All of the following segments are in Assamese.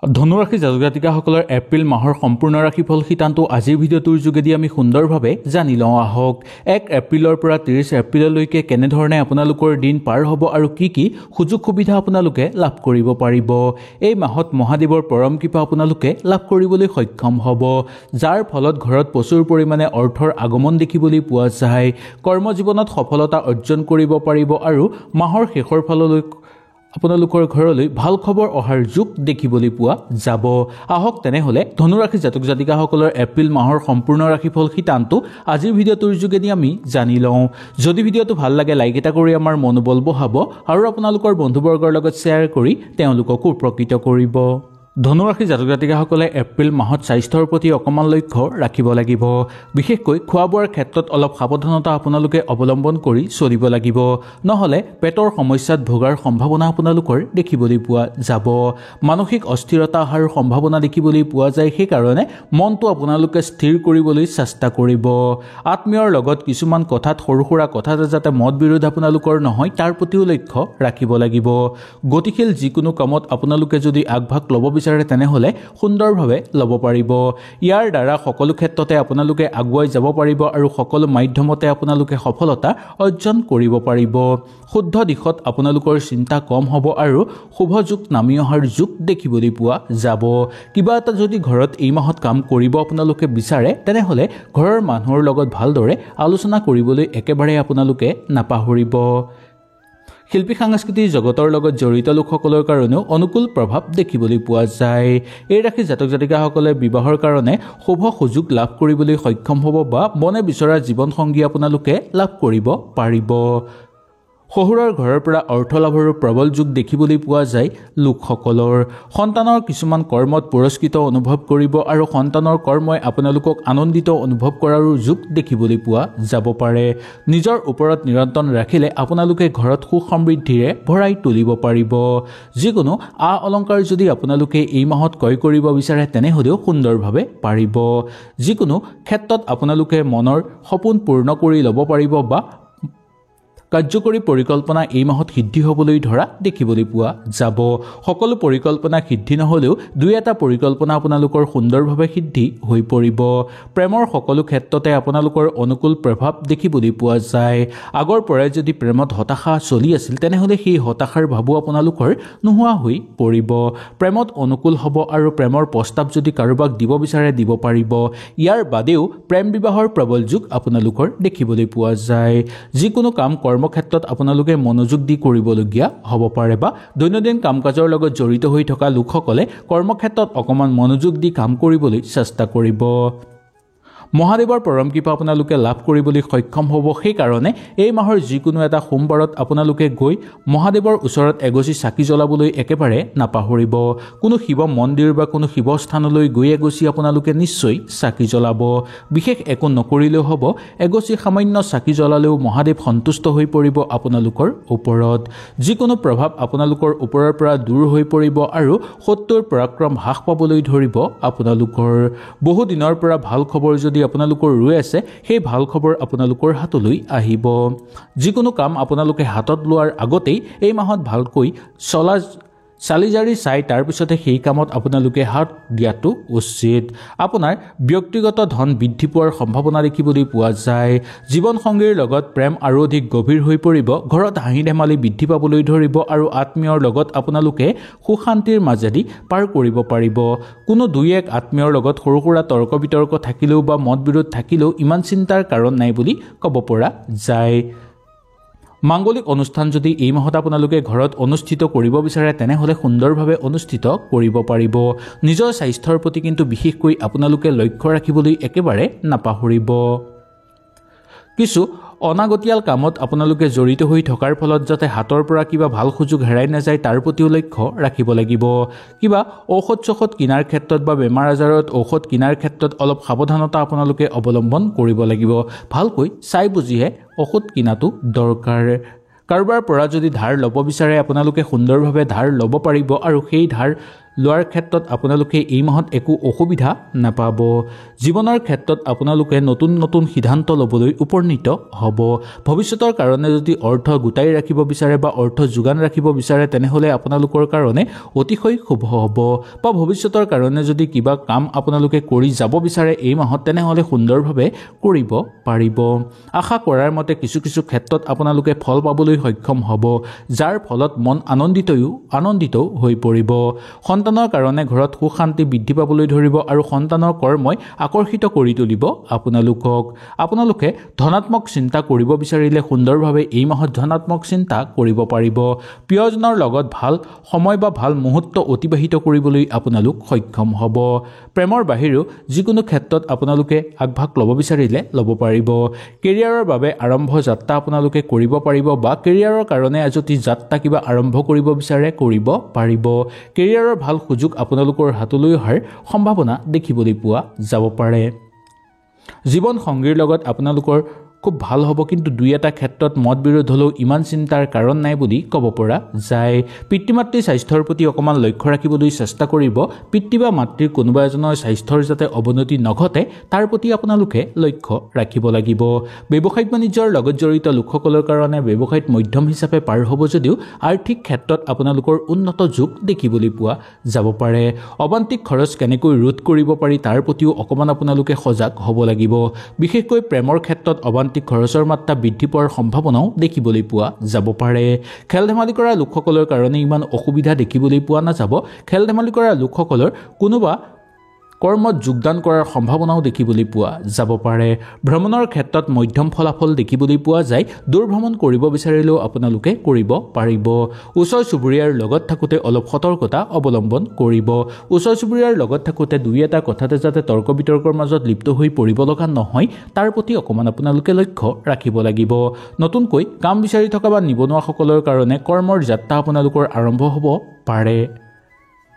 ধনুৰাশি জাতক জাতিকাসকলৰ এপ্ৰিল মাহৰ সম্পূৰ্ণ ৰাশিফল সিদ্ধান্ত আজিৰ ভিডিঅ'টোৰ যোগেদি আমি সুন্দৰভাৱে জানি লওঁ আহক। 1 এপ্ৰিলৰ পৰা 30 এপ্ৰিললৈকে কেনেধৰণে আপোনালোকৰ দিন পাৰ হ'ব আৰু কি সুযোগ সুবিধা আপোনালোকে লাভ কৰিব পাৰিব। এই মাহত মহাদেৱৰ পৰম কৃপা আপোনালোকে লাভ কৰিবলৈ সক্ষম হ'ব, যাৰ ফলত ঘৰত প্ৰচুৰ পৰিমাণে অৰ্থৰ আগমন দেখিবলৈ পোৱা যায়। কৰ্মজীৱনত সফলতা অৰ্জন কৰিব পাৰিব আৰু মাহৰ শেষৰ ফাললৈ আপোনালোকৰ ঘৰলৈ ভাল খবৰ অহাৰ যোগ দেখিবলৈ পোৱা যাব। আহক তেনেহ'লে ধনুৰাশি জাতক জাতিকাসকলৰ এপ্ৰিল মাহৰ সম্পূৰ্ণ ৰাশিফল সিদ্ধান্ত আজিৰ ভিডিঅ'টোৰ যোগেদি আমি জানি লওঁ। যদি ভিডিঅ'টো ভাল লাগে লাইক এটা কৰি আমাৰ মনোবল বঢ়াব আৰু আপোনালোকৰ বন্ধুবৰ্গৰ লগত শ্বেয়াৰ কৰি তেওঁলোককো উপকৃত কৰিব। ধনুৰাশি জাতক জাতিকাসকলে এপ্ৰিল মাহত স্বাস্থ্যৰ প্ৰতি অকণমান লক্ষ্য ৰাখিব লাগিব। বিশেষকৈ খোৱা বোৱাৰ ক্ষেত্ৰত অলপ সাৱধানতা আপোনালোকে অৱলম্বন কৰি চলিব লাগিব, নহ'লে পেটৰ সমস্যাত ভোগাৰ সম্ভাৱনা আপোনালোকৰ দেখিবলৈ পোৱা যাব। মানসিক অস্থিৰতা অহাৰ সম্ভাৱনা দেখিবলৈ পোৱা যায়, সেইকাৰণে মনটো আপোনালোকে স্থিৰ কৰিবলৈ চেষ্টা কৰিব। আত্মীয়ৰ লগত কিছুমান কথাত সৰু সুৰা কথাতে যাতে মত বিৰোধ আপোনালোকৰ নহয় তাৰ প্ৰতিও লক্ষ্য ৰাখিব লাগিব। গতিশীল যিকোনো কামত আপোনালোকে যদি আগভাগ ল'ব তেনেহ'লে সুন্দৰভাৱে ল'ব পাৰিব। ইয়াৰ দ্বাৰা সকলো ক্ষেত্ৰতে আপোনালোকে আগুৱাই যাব পাৰিব আৰু সকলো মাধ্যমতে আপোনালোকে সফলতা অৰ্জন কৰিব পাৰিব। শুদ্ধ দিশত আপোনালোকৰ চিন্তা কম হ'ব আৰু শুভ যোগ নামি অহাৰ যোগ দেখিবলৈ পোৱা যাব। কিবা এটা যদি ঘৰত এই মাহত কাম কৰিব আপোনালোকে বিচাৰে তেনেহ'লে ঘৰৰ মানুহৰ লগত ভালদৰে আলোচনা কৰিবলৈ একেবাৰে আপোনালোকে নাপাহৰিব। শিল্পী সাংস্কৃতিক জগতৰ লগত জড়িত লোকসকলৰ কাৰণেও অনুকূল প্ৰভাৱ দেখিবলৈ পোৱা যায়। এই ৰাশি জাতক জাতিকাসকলে বিবাহৰ কাৰণে শুভ সুযোগ লাভ কৰিবলৈ সক্ষম হ'ব বা মনে বিচৰা জীৱনসংগী আপোনালোকে লাভ কৰিব পাৰিব। শহুৰৰ ঘৰৰ পৰা অৰ্থ লাভৰো প্ৰবল যোগ দেখিবলৈ পোৱা যায় লোকসকলৰ। সন্তানৰ কিছুমান কৰ্মত পুৰস্কৃত অনুভৱ কৰিব আৰু সন্তানৰ কৰ্মই আপোনালোকক আনন্দিত অনুভৱ কৰাৰো যোগ দেখিবলৈ পোৱা যাব পাৰে। নিজৰ ওপৰত নিয়ন্ত্ৰণ ৰাখিলে আপোনালোকে ঘৰত সুখ সমৃদ্ধিৰে ভৰাই তুলিব পাৰিব। যিকোনো আ অলংকাৰ যদি আপোনালোকে এই মাহত ক্ৰয় কৰিব বিচাৰে তেনেহ'লেও সুন্দৰভাৱে পাৰিব। যিকোনো ক্ষেত্ৰত আপোনালোকে মনৰ সপোন পূৰ্ণ কৰি ল'ব পাৰিব বা কাৰ্যকৰী পৰিকল্পনা এই মাহত সিদ্ধি হ'বলৈ ধৰা দেখিবলৈ পোৱা যাব। সকলো পৰিকল্পনা সিদ্ধি নহ'লেও দুই এটা পৰিকল্পনা আপোনালোকৰ সুন্দৰভাৱে সিদ্ধি হৈ পৰিব। প্ৰেমৰ সকলো ক্ষেত্ৰতে আপোনালোকৰ অনুকূল প্ৰভাৱ দেখিবলৈ পোৱা যায়। আগৰ পৰাই যদি প্ৰেমত হতাশা চলি আছিল তেনেহ'লে সেই হতাশাৰ ভাবো আপোনালোকৰ নোহোৱা হৈ পৰিব। প্ৰেমত অনুকূল হ'ব আৰু প্ৰেমৰ প্ৰস্তাৱ যদি কাৰোবাক দিব বিচাৰে দিব পাৰিব। ইয়াৰ বাদেও প্ৰেম বিবাহৰ প্ৰবল যোগ আপোনালোকৰ দেখিবলৈ পোৱা যায়। যিকোনো কাম কৰ্মক্ষেত্ৰত আপোনালোকে মনোযোগ দি কৰিবলগীয়া হ'ব পাৰে বা দৈনন্দিন কাম কাজৰ লগত জড়িত হৈ থকা লোকসকলে কৰ্মক্ষেত্ৰত অকণমান মনোযোগ দি কাম কৰিবলৈ চেষ্টা কৰিব। মহাদেৱৰ পৰম কৃপা আপোনালোকে লাভ কৰিবলৈ সক্ষম হ'ব, সেইকাৰণে এই মাহৰ যিকোনো এটা সোমবাৰত আপোনালোকে গৈ মহাদেৱৰ ওচৰত এগছি চাকি জ্বলাবলৈ একেবাৰে নাপাহৰিব। কোনো শিৱ মন্দিৰ বা কোনো শিৱ স্থানলৈ গৈ এগছি আপোনালোকে নিশ্চয় চাকি জ্বলাব। বিশেষ একো নকৰিলেও হ'ব, এগছি সামান্য চাকি জ্বলালেও মহাদেৱ সন্তুষ্ট হৈ পৰিব আপোনালোকৰ ওপৰত। যিকোনো প্ৰভাৱ আপোনালোকৰ ওপৰৰ পৰা দূৰ হৈ পৰিব আৰু শত্ৰুৰ পৰাক্ৰম হ্ৰাস পাবলৈ ধৰিব আপোনালোকৰ। বহু দিনৰ পৰা ভাল খবৰ যদি আপোনালোকৰ ৰৈ আছে সেই ভাল খবৰ আপোনালোকৰ হাতলৈ আহিব। যিকোনো কাম আপোনালোকে হাতত লোৱাৰ আগতেই এই মাহত ভালকৈ চালি জাৰি চাই তাৰপিছতে সেই কামত আপোনালোকে হাত দিয়াটো উচিত। আপোনাৰ ব্যক্তিগত ধন বৃদ্ধি পোৱাৰ সম্ভাৱনা দেখিবলৈ পোৱা যায়। জীৱনসংগীৰ লগত প্ৰেম আৰু অধিক গভীৰ হৈ পৰিব। ঘৰত হাঁহি ধেমালি বৃদ্ধি পাবলৈ ধৰিব আৰু আত্মীয়ৰ লগত আপোনালোকে সুখ শান্তিৰ মাজেদি পাৰ কৰিব পাৰিব। কোনো দুই এক আত্মীয়ৰ লগত সৰু সুৰা তৰ্ক বিতৰ্ক থাকিলেও বা মত বিৰোধ থাকিলেও ইমান চিন্তাৰ কাৰণ নাই বুলি ক'ব পৰা যায়। মাংগলিক অনুষ্ঠান যদি এই মাহত আপোনালোকে ঘৰত অনুষ্ঠিত কৰিব বিচাৰে তেনেহ'লে সুন্দৰভাৱে অনুষ্ঠিত কৰিব পাৰিব। নিজৰ স্বাস্থ্যৰ প্ৰতি কিন্তু বিশেষকৈ আপোনালোকে লক্ষ্য ৰাখিবলৈ একেবাৰে নাপাহৰিব। কিছু অনাগতীয়াল কামত আপোনালোকে জড়িত হৈ থকাৰ ফলত যাতে হাতৰ পৰা কিবা ভাল সুযোগ হেৰাই নাযায় তাৰ প্ৰতিও লক্ষ্য ৰাখিব লাগিব। কিবা ঔষধ চৌষধ কিনাৰ ক্ষেত্ৰত বা বেমাৰ আজাৰত ঔষধ কিনাৰ ক্ষেত্ৰত অলপ সাৱধানতা আপোনালোকে অৱলম্বন কৰিব লাগিব। ভালকৈ চাই বুজিহে ঔষধ কিনাটো দৰকাৰ। কাৰোবাৰ পৰা যদি ধাৰ ল'ব বিচাৰে আপোনালোকে সুন্দৰভাৱে ধাৰ ল'ব পাৰিব আৰু সেই ধাৰ লোৱাৰ ক্ষেত্ৰত আপোনালোকে এই মাহত একো অসুবিধা নাপাব। জীৱনৰ ক্ষেত্ৰত আপোনালোকে নতুন নতুন সিদ্ধান্ত ল'বলৈ উপনীত হ'ব। ভৱিষ্যতৰ কাৰণে যদি অৰ্থ গোটাই ৰাখিব বিচাৰে বা অৰ্থ যোগান ৰাখিব বিচাৰে তেনেহ'লে আপোনালোকৰ কাৰণে অতিশয় শুভ হ'ব। বা ভৱিষ্যতৰ কাৰণে যদি কিবা কাম আপোনালোকে কৰি যাব বিচাৰে এই মাহত তেনেহ'লে সুন্দৰভাৱে কৰিব পাৰিব। আশা কৰাৰ মতে কিছু কিছু ক্ষেত্ৰত আপোনালোকে ফল পাবলৈ সক্ষম হ'ব, যাৰ ফলত মন আনন্দিত হৈ পৰিব। সন্তানৰ কাৰণে ঘৰত সুখ শান্তি বৃদ্ধি পাবলৈ ধৰিব আৰু সন্তানৰ কৰ্মই আকৰ্ষিত কৰি তুলিব আপোনালোকে ধনাত্মক চিন্তা কৰিব বিচাৰিলে সুন্দৰভাৱে এই মাহত ধনাত্মক চিন্তা কৰিব পাৰিব। প্ৰিয়জনৰ লগত ভাল সময় বা ভাল মুহূৰ্ত অতিবাহিত কৰিবলৈ আপোনালোক সক্ষম হ'ব। প্ৰেমৰ বাহিৰেও যিকোনো ক্ষেত্ৰত আপোনালোকে আগভাগ ল'ব বিচাৰিলে ল'ব পাৰিব। কেৰিয়াৰৰ বাবে আৰম্ভ যাত্ৰা আপোনালোকে কৰিব পাৰিব বা কেৰিয়াৰৰ কাৰণে যদি যাত্ৰা কিবা আৰম্ভ কৰিব বিচাৰে কৰিব পাৰিব। কেৰিয়াৰৰ ভাল সুযোগ আপোনালোকৰ হাতলৈ অহাৰ সম্ভাৱনা দেখিবলৈ পোৱা যাব পাৰে। জীৱন সংগীৰ লগত আপোনালোকৰ খুব ভাল হ'ব, কিন্তু দুই এটা ক্ষেত্ৰত মত বিৰোধ হ'লেও ইমান চিন্তাৰ কাৰণ নাই বুলি ক'ব পৰা যায়। পিতৃ মাতৃৰ স্বাস্থ্যৰ প্ৰতি অকণমান লক্ষ্য ৰাখিবলৈ চেষ্টা কৰিব। পিতৃ বা মাতৃৰ কোনোবা এজনৰ স্বাস্থ্যৰ যাতে অৱনতি নঘটে তাৰ প্ৰতি আপোনালোকে লক্ষ্য ৰাখিব লাগিব। ব্যৱসায়িক বাণিজ্যৰ লগত জড়িত লোকসকলৰ কাৰণে ব্যৱসায়িত মধ্যম হিচাপে পাৰ হ'ব যদিও আৰ্থিক ক্ষেত্ৰত আপোনালোকৰ উন্নত যোগ দেখিবলৈ পোৱা যাব পাৰে। অবান্তিক খৰচ কেনেকৈ ৰোধ কৰিব পাৰি তাৰ প্ৰতিও অকণমান আপোনালোকে সজাগ হ'ব লাগিব। বিশেষকৈ প্ৰেমৰ ক্ষেত্ৰত খৰচৰ মাত্ৰা বৃদ্ধি পোৱাৰ সম্ভাৱনাও দেখিবলৈ পোৱা যাব পাৰে। খেল ধেমালি কৰা লোকসকলৰ কাৰণে ইমান অসুবিধা দেখিবলৈ পোৱা নাযাব। খেল ধেমালি কৰা লোকসকলৰ কোনোবা কৰ্মত যোগদান কৰাৰ সম্ভাৱনাও দেখিবলৈ পোৱা যাব পাৰে। ভ্ৰমণৰ ক্ষেত্ৰত মধ্যম ফলাফল দেখিবলৈ পোৱা যায়। দূৰ ভ্ৰমণ কৰিব বিচাৰিলেও আপোনালোকে কৰিব পাৰিব। ওচৰ চুবুৰীয়াৰ লগত থাকোঁতে অলপ সতৰ্কতা অৱলম্বন কৰিব। ওচৰ চুবুৰীয়াৰ লগত থাকোঁতে দুই এটা কথাতে যাতে তৰ্ক বিতৰ্কৰ মাজত লিপ্ত হৈ পৰিব লগা নহয় তাৰ প্ৰতি অকণমান আপোনালোকে লক্ষ্য ৰাখিব লাগিব। নতুনকৈ কাম বিচাৰি থকা বা নিবনুৱাসকলৰ কাৰণে কৰ্মৰ যাত্ৰা আপোনালোকৰ আৰম্ভ হ'ব পাৰে।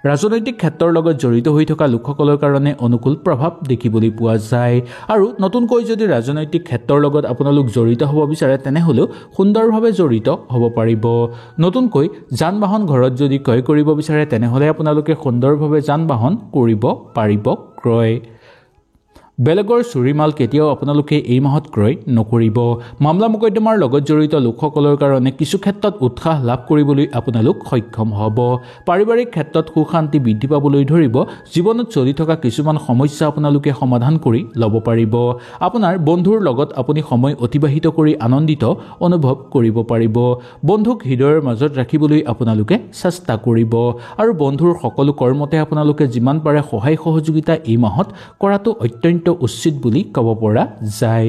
ৰাজনৈতিক ক্ষেত্ৰৰ লগত জড়িত হৈ থকা লোকসকলৰ কাৰণে অনুকূল প্ৰভাৱ দেখিবলৈ পোৱা যায়। আৰু নতুনকৈ যদি ৰাজনৈতিক ক্ষেত্ৰৰ লগত আপোনালোক জড়িত হ'ব বিচাৰে তেনেহ'লেও সুন্দৰভাৱে জড়িত হ'ব পাৰিব। নতুনকৈ যান বাহন ঘৰত যদি ক্ৰয় কৰিব বিচাৰে তেনেহ'লে আপোনালোকে সুন্দৰভাৱে যান বাহন কৰিব পাৰিব ক্ৰয়। বেলেগৰ চুৰি মাল কেতিয়াও আপোনালোকে এই মাহত ক্ৰয় নকৰিব। মামলা মোকদ্দমাৰ লগত জড়িত লোকসকলৰ কাৰণে কিছু ক্ষেত্ৰত উৎসাহ লাভ কৰিবলৈ আপোনালোক সক্ষম হ'ব। পাৰিবাৰিক ক্ষেত্ৰত সুখ শান্তি বৃদ্ধি পাবলৈ ধৰিব। জীৱনত চলি থকা কিছুমান সমস্যা আপোনালোকে সমাধান কৰি ল'ব পাৰিব। আপোনাৰ বন্ধুৰ লগত আপুনি সময় অতিবাহিত কৰি আনন্দিত অনুভৱ কৰিব পাৰিব। বন্ধুক হৃদয়ৰ মাজত ৰাখিবলৈ আপোনালোকে চেষ্টা কৰিব আৰু বন্ধুৰ সকলো কৰ্মতে আপোনালোকে যিমান পাৰে সহায় সহযোগিতা এই মাহত কৰাটো অত্যন্ত উচিত বুলি ক'ব পৰা যায়।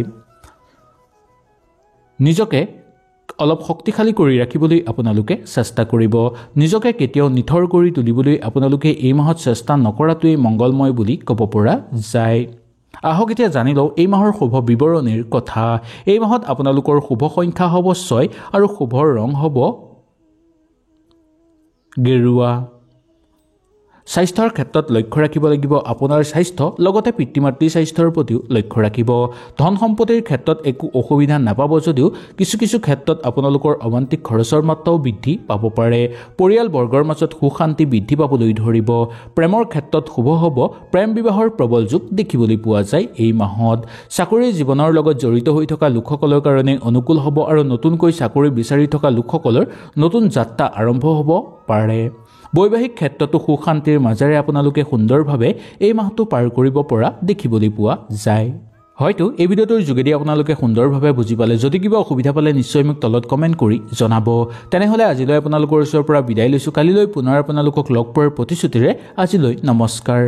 নিজকে অলপ শক্তিশালী কৰি ৰাখিবলৈ আপোনালোকে চেষ্টা কৰিব। নিজকে কেতিয়াও নিথৰ কৰি তুলিবলৈ আপোনালোকে এই মাহত চেষ্টা নকৰাটোৱেই মংগলময় বুলি ক'ব পৰা যায়। আহক এতিয়া জানি লওঁ এই মাহৰ শুভ বিৱৰণীৰ কথা। এই মাহত আপোনালোকৰ শুভ সংখ্যা হ'ব 6 আৰু শুভ ৰং হ'ব গেৰুৱা। স্বাস্থ্যৰ ক্ষেত্ৰত লক্ষ্য ৰাখিব লাগিব আপোনাৰ স্বাস্থ্য, লগতে পিতৃ মাতৃৰ স্বাস্থ্যৰ প্ৰতিও লক্ষ্য ৰাখিব। ধন সম্পত্তিৰ ক্ষেত্ৰত একো অসুবিধা নাপাব যদিও কিছু কিছু ক্ষেত্ৰত আপোনালোকৰ অমান্তিক খৰচৰ মাত্ৰাও বৃদ্ধি পাব পাৰে। পৰিয়ালবৰ্গৰ মাজত সুখ শান্তি বৃদ্ধি পাবলৈ ধৰিব। প্ৰেমৰ ক্ষেত্ৰত শুভ হ'ব। প্ৰেম বিবাহৰ প্ৰবল যোগ দেখিবলৈ পোৱা যায় এই মাহত। চাকৰি জীৱনৰ লগত জড়িত হৈ থকা লোকসকলৰ কাৰণে অনুকূল হ'ব আৰু নতুনকৈ চাকৰি বিচাৰি থকা লোকসকলৰ নতুন যাত্ৰা আৰম্ভ হ'ব পাৰে। বৈবাহিক ক্ষেত্ৰতো সুখ শান্তিৰ মাজেৰে আপোনালোকে সুন্দৰভাৱে এই মাহটো পাৰ কৰিব পৰা দেখিবলৈ পোৱা যায়। হয়তো এই ভিডিঅ'টোৰ যোগেদি আপোনালোকে সুন্দৰভাৱে বুজি পালে। যদি কিবা অসুবিধা পালে নিশ্চয় মোক তলত কমেণ্ট কৰি জনাব। তেনেহ'লে আজিলৈ আপোনালোকৰ ওচৰৰ পৰা বিদায় লৈছোঁ। কালিলৈ পুনৰ আপোনালোকক লগ পোৱাৰ প্ৰতিশ্ৰুতিৰে আজিলৈ নমস্কাৰ।